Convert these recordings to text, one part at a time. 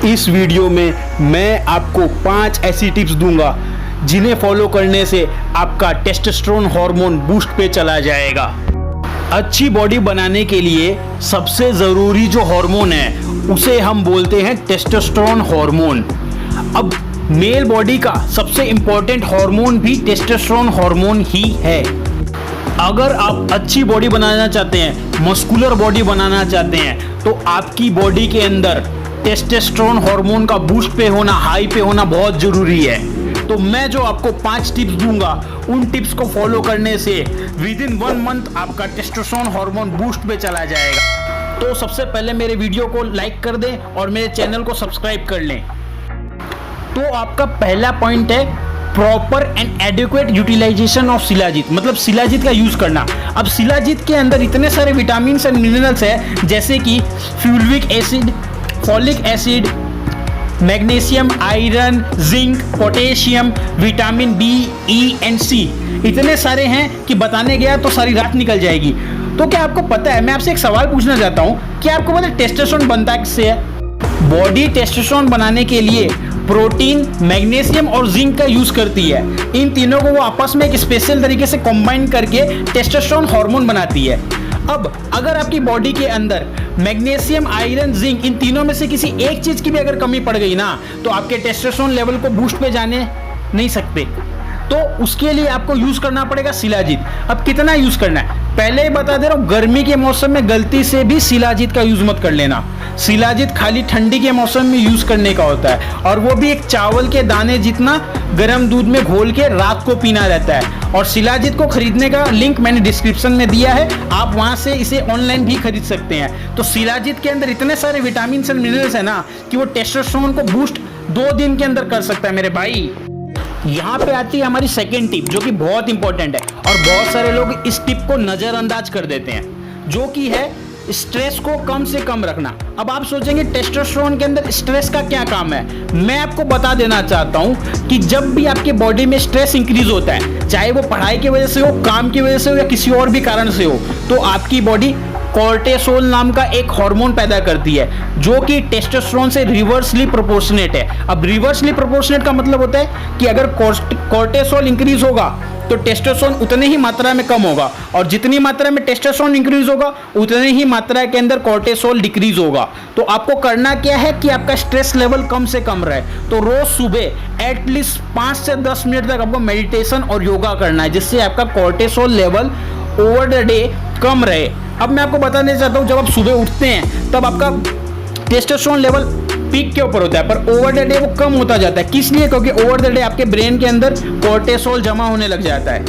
इस वीडियो में मैं आपको 5 ऐसी टिप्स दूंगा जिन्हें फॉलो करने से आपका टेस्टोस्टेरोन हार्मोन बूस्ट पे चला जाएगा। अच्छी बॉडी बनाने के लिए सबसे ज़रूरी जो हार्मोन है उसे हम बोलते हैं टेस्टोस्टेरोन हार्मोन। अब मेल बॉडी का सबसे इम्पोर्टेंट हार्मोन भी टेस्टोस्टेरोन हार्मोन ही है। अगर आप अच्छी बॉडी बनाना चाहते हैं, मस्कुलर बॉडी बनाना चाहते हैं, तो आपकी बॉडी के अंदर टेस्टोस्टेरोन हार्मोन का बूस्ट पे होना, हाई पे होना बहुत ज़रूरी है। तो मैं जो आपको 5 टिप्स दूंगा, उन टिप्स को फॉलो करने से विद इन 1 मंथ आपका टेस्टोस्टेरोन हार्मोन बूस्ट पे चला जाएगा। तो सबसे पहले मेरे वीडियो को लाइक कर दें और मेरे चैनल को सब्सक्राइब कर लें। तो आपका पहला पॉइंट है proper and adequate utilization of shilajit, मतलब शिलाजीत का यूज करना। अब शिलाजीत के अंदर इतने सारे विटामिन एंड मिनरल्स है, जैसे कि fulvic acid, folic acid, magnesium, iron, zinc, potassium, vitamin B, E and C. इतने सारे हैं कि बताने गया तो सारी रात निकल जाएगी। तो क्या आपको पता है, मैं आपसे एक सवाल पूछना चाहता हूं, क्या आपको पता है टेस्टोस्टेरोन बनता किससे है? बॉडी टेस्टोस्टेरोन बनाने के लिए प्रोटीन, मैग्नीशियम और जिंक का यूज करती है। इन तीनों को वो आपस में एक स्पेशल तरीके से कंबाइन करके टेस्टोस्टेरोन हार्मोन बनाती है। अब अगर आपकी बॉडी के अंदर मैग्नीशियम, आयरन, जिंक, इन तीनों में से किसी एक चीज की भी अगर कमी पड़ गई ना, तो आपके टेस्टोस्टेरोन लेवल को बूस्ट पे जाने नहीं सकते। तो उसके लिए आपको यूज करना पड़ेगा शिलाजीत। अब कितना यूज करना है पहले ही बता दे रहा हूं, गर्मी के मौसम में गलती से भी शिलाजीत का यूज मत कर लेना। शिलाजीत खाली ठंडी के मौसम में यूज करने का होता है, और वो भी एक चावल के दाने जितना गर्म दूध में घोल के रात को पीना रहता है। और शिलाजीत को खरीदने का लिंक मैंने डिस्क्रिप्शन में दिया है, आप वहां से इसे ऑनलाइन भी खरीद सकते हैं। तो शिलाजीत के अंदर इतने सारे विटामिन एंड मिनरल्स है ना कि वो टेस्टोस्टेरोन को बूस्ट 2 दिन के अंदर कर सकता है मेरे भाई। यहाँ पे आती है हमारी सेकेंड टिप, जो कि बहुत इंपॉर्टेंट है और बहुत सारे लोग इस टिप को नजरअंदाज कर देते हैं, जो कि है स्ट्रेस को कम से कम रखना। अब आप सोचेंगे टेस्टोस्टेरोन के अंदर स्ट्रेस का क्या काम है? मैं आपको बता देना चाहता हूं कि जब भी आपके बॉडी में स्ट्रेस इंक्रीज होता है, चाहे वो पढ़ाई की वजह से हो, काम की वजह से हो या किसी और भी कारण से हो, तो आपकी बॉडी कोर्टिसोल नाम का एक हार्मोन पैदा करती है, जो कि टेस्टोस्टेरोन से रिवर्सली प्रोपोर्शनेट है। अब रिवर्सली प्रोपोर्शनेट का मतलब होता है कि अगर कोर्टिसोल इंक्रीज होगा तो टेस्टोस्टेरोन उतने ही मात्रा में कम होगा, और जितनी मात्रा में टेस्टोस्टेरोन इंक्रीज होगा उतने ही मात्रा के अंदर कोर्टिसोल डिक्रीज होगा। तो आपको करना क्या है कि आपका स्ट्रेस लेवल कम से कम रहे। तो रोज सुबह एटलीस्ट 5 से 10 मिनट तक आपको मेडिटेशन और योगा करना है, जिससे आपका cortisol level over the day कम रहे। अब मैं आपको बताने चाहता हूँ, जब आप सुबह उठते हैं तब आपका टेस्टोस्टेरोन लेवल पीक के ऊपर होता है, पर ओवर द डे वो कम होता जाता है। किस लिए? क्योंकि ओवर द डे आपके ब्रेन के अंदर कोर्टिसोल जमा होने लग जाता है।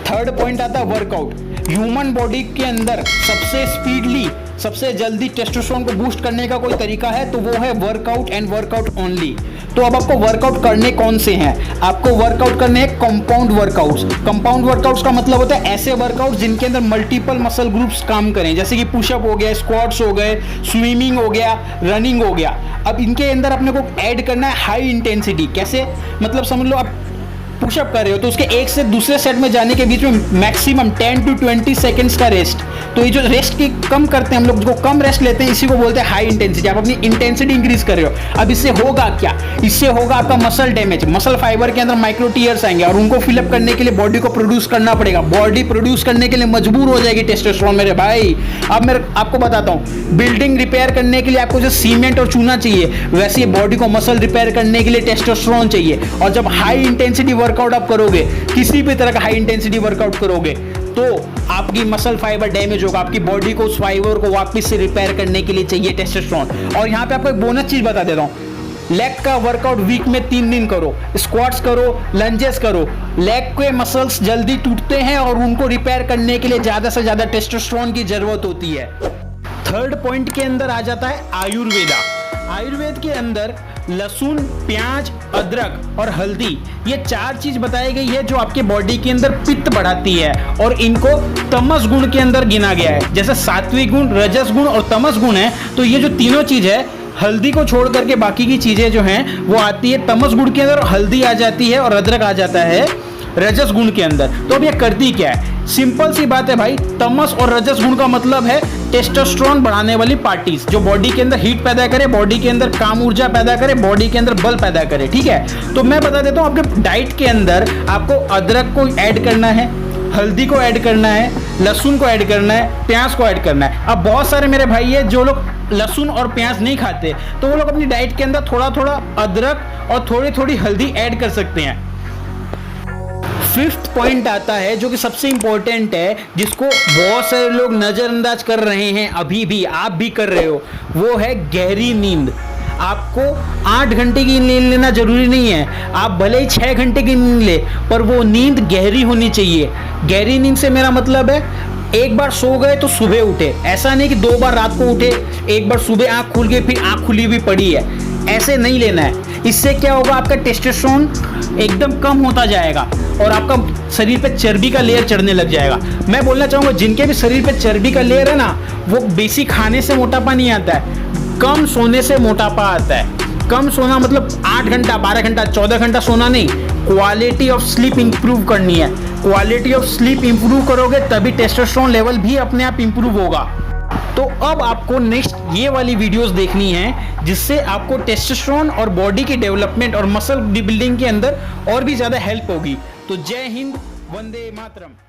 थर्ड पॉइंट आता है वर्कआउट। ह्यूमन बॉडी के अंदर सबसे स्पीडली, सबसे जल्दी टेस्टोस्टेरोन को बूस्ट करने का कोई तरीका है तो वो है वर्कआउट एंड वर्कआउट ओनली। तो अब आपको वर्कआउट करने कौन से हैं? आपको वर्कआउट करने हैं कंपाउंड वर्कआउट्स। कंपाउंड वर्कआउट्स का मतलब होता है ऐसे वर्कआउट जिनके अंदर मल्टीपल मसल ग्रुप्स काम करें, जैसे कि पुशअप हो गया, स्क्वाट्स हो गए, स्विमिंग हो गया, रनिंग हो गया। अब इनके अंदर अपने को ऐड करना है हाई इंटेंसिटी। कैसे? मतलब समझ लो आप पुशअप कर रहे हो तो उसके एक से दूसरे सेट में जाने के बीच में मैक्सिमम 10 to 20 सेकंड्स का रेस्ट। तो ये जो रेस्ट की कम करते हैं हम लोग, जो कम रेस्ट लेते हैं, इसी को बोलते हैं हाई इंटेंसिटी। आप अपनी इंटेंसिटी इंक्रीज कर रहे हो। अब इससे होगा क्या? इससे होगा आपका मसल डैमेज। मसल फाइबर के अंदर माइक्रो टीयर्स आएंगे और उनको फिलअप करने के लिए बॉडी को प्रोड्यूस करना पड़ेगा। बॉडी प्रोड्यूस करने के लिए मजबूर हो जाएगी टेस्टोस्टेरोन मेरे भाई। अब मैं आपको बताता हूँ, बिल्डिंग रिपेयर करने के लिए आपको जो सीमेंट और चूना चाहिए, वैसे ही बॉडी को मसल रिपेयर करने के लिए टेस्टोस्टेरोन चाहिए। और जब हाई इंटेंसिटी वर्कआउट आप करोगे, किसी भी तरह का हाई इंटेंसिटी वर्कआउट करोगे, तो आपकी मसल फाइबर डैमेज होगा। आपकी बॉडी को उस फाइबर को वापस से रिपेयर करने के लिए चाहिए टेस्टोस्टेरोन। और यहाँ पे आपको एक बोनस चीज बता देता हूँ, लेग का वर्कआउट वीक में 3 दिन करो, स्क्वाट्स करो, लंजेस करो। लेग के मसल्स जल्दी टूटते हैं और उनको रिपेयर करने के लिए ज्यादा से ज्यादा टेस्टोस्टेरोन की जरूरत होती है। थर्ड पॉइंट के अंदर आ जाता है आयुर्वेदा। आयुर्वेद के अंदर लहसुन, प्याज, अदरक और हल्दी, ये 4 चीज बताई गई है जो आपके बॉडी के अंदर पित्त बढ़ाती है, और इनको तमस गुण के अंदर गिना गया है। जैसे सात्विक गुण, रजस गुण और तमस गुण है, तो ये जो तीनों चीज है, हल्दी को छोड़ करके बाकी की चीजें जो हैं वो आती है तमस गुण के अंदर। हल्दी आ जाती है और अदरक आ जाता है रजस गुण के अंदर। तो अब ये करती क्या है? सिंपल सी बात है भाई, तमस और रजस गुण का मतलब है टेस्टोस्टेरोन बढ़ाने वाली पार्टीज जो बॉडी के अंदर हीट पैदा करे, बॉडी के अंदर काम ऊर्जा पैदा करे, बॉडी के अंदर बल पैदा करे। ठीक है, तो मैं बता देता हूँ आपके डाइट के अंदर आपको अदरक को ऐड करना है, हल्दी को ऐड करना है, लहसुन को ऐड करना है, प्याज को ऐड करना है। अब बहुत सारे मेरे भाई है जो लोग लहसुन और प्याज नहीं खाते, तो वो लोग अपनी डाइट के अंदर थोड़ा थोड़ा अदरक और थोड़ी थोड़ी हल्दी ऐड कर सकते हैं। फिफ्थ पॉइंट आता है जो कि सबसे इंपॉर्टेंट है, जिसको बहुत सारे लोग नजरअंदाज कर रहे हैं, अभी भी आप भी कर रहे हो, वो है गहरी नींद। आपको 8 घंटे की नींद लेना जरूरी नहीं है, आप भले ही 6 घंटे की नींद ले, पर वो नींद गहरी होनी चाहिए। गहरी नींद से मेरा मतलब है एक बार सो गए तो सुबह उठे, ऐसा नहीं कि 2 बार रात को उठे, एक बार सुबह आंख खुल गई फिर आंख खुली हुई पड़ी है, ऐसे नहीं लेना है। इससे क्या होगा, आपका टेस्टोस्टेरोन एकदम कम होता जाएगा और आपका शरीर पे चर्बी का लेयर चढ़ने लग जाएगा। मैं बोलना चाहूँगा जिनके भी शरीर पे चर्बी का लेयर है ना, वो बेसिक खाने से मोटापा नहीं आता है, कम सोने से मोटापा आता है। कम सोना मतलब 8 घंटा, 12 घंटा, 14 घंटा सोना नहीं, क्वालिटी ऑफ स्लीप इंप्रूव करनी है। क्वालिटी ऑफ स्लीप इंप्रूव करोगे तभी टेस्टोस्टेरोन लेवल भी अपने आप इंप्रूव होगा। तो अब आपको नेक्स्ट ये वाली वीडियोस देखनी है जिससे आपको टेस्टोस्टेरोन और बॉडी की डेवलपमेंट और मसल बिल्डिंग के अंदर और भी ज़्यादा हेल्प होगी। तो जय हिंद, वंदे मातरम।